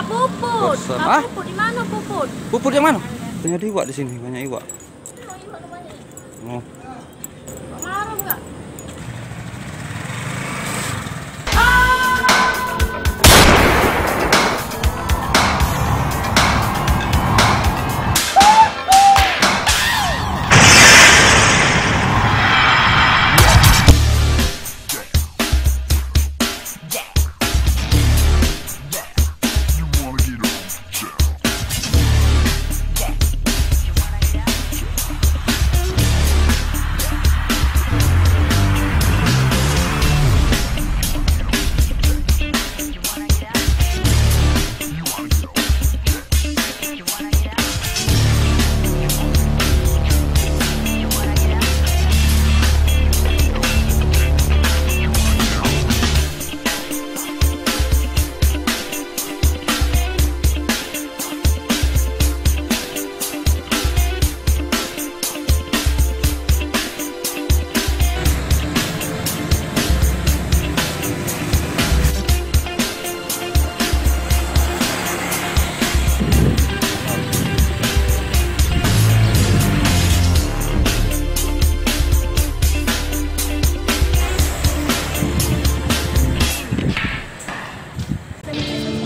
Pak Puput. Bersama. Pak Puput di mana Puput? Puput yang mana? Banyak iwak di sini, banyak iwak. Oh. Marah enggak?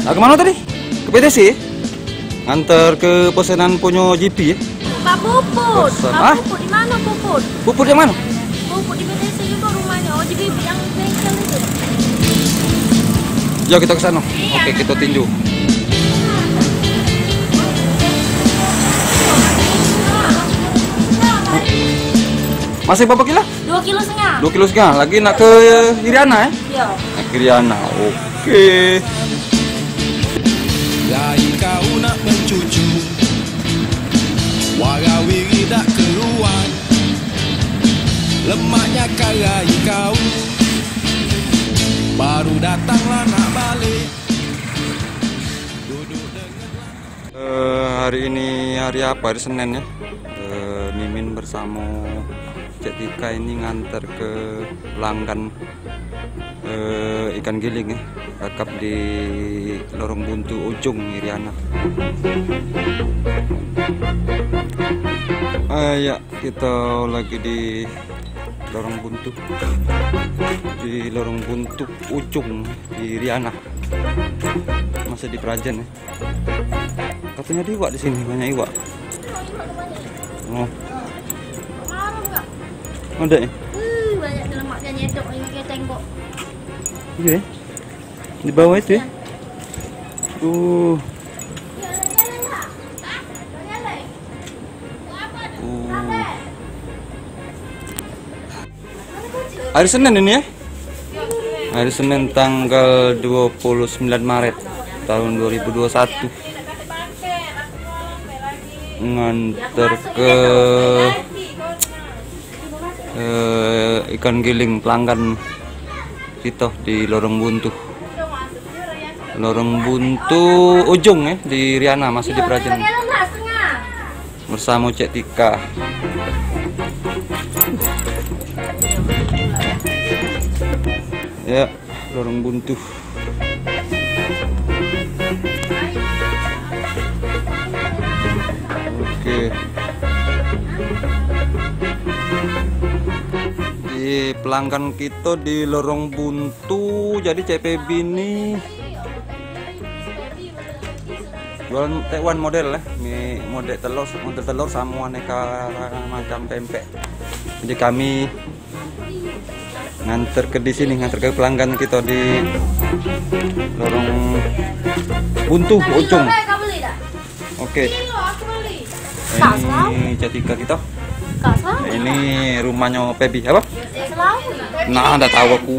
Nah, kemana tadi? Ke PTC? Nganter ke pesanan punya GP ya? Pak Puput. Pesan. Pak Puput di mana Puput? Puput yang mana? Puput di PTC juga rumahnya. Oh, jadi yang bengkel itu. Yuk kita ke sana. Iya. Oke, kita tinju. Masih berapa kilo? 2,5 kilo. 2,5 kilo. Lagi nak ke Iriana ya? Iya. Nak ke Iriana. Oke. Lai kau nak mencucu, warawiri tak keluar, lemaknya karai kau, baru datanglah nak balik. Duduk dengan Hari ini hari apa? Hari Senin ya. Mimin bersama Cek Tika ini nganter ke pelanggan ikan giling ya, kakap di Lorong Buntu Ujung Iriana. Ya, kita lagi di Lorong Buntu, di Lorong Buntu Ujung di Iriana, masih di Prajen ya. Katanya ada iwak di sini, banyak iwak. Oh, Marah enggak? ada ya? Banyak lemaknya nyedok ini kayak tengok. Iya, di bawah itu ya. Hari Senin ini ya. Hari Senin tanggal 29 Maret tahun 2021. Nganter ke ikan giling pelanggan kita di Lorong Buntu. Lorong Buntu Ujung ya, di Riana, masih di Prajen. Bersama Cek Tika. Ya, Lorong Buntu. Oke. Di pelanggan kita di Lorong Buntu, jadi CPB ini jualan Taiwan model ya, ini model telur sama aneka macam pempek. Jadi kami nganter ke di sini, nganter ke pelanggan kita di Lorong Buntu Ujung. Oke. Ini Jatika kita. Ini rumahnya Pebi apa? Nah, anda tahu aku.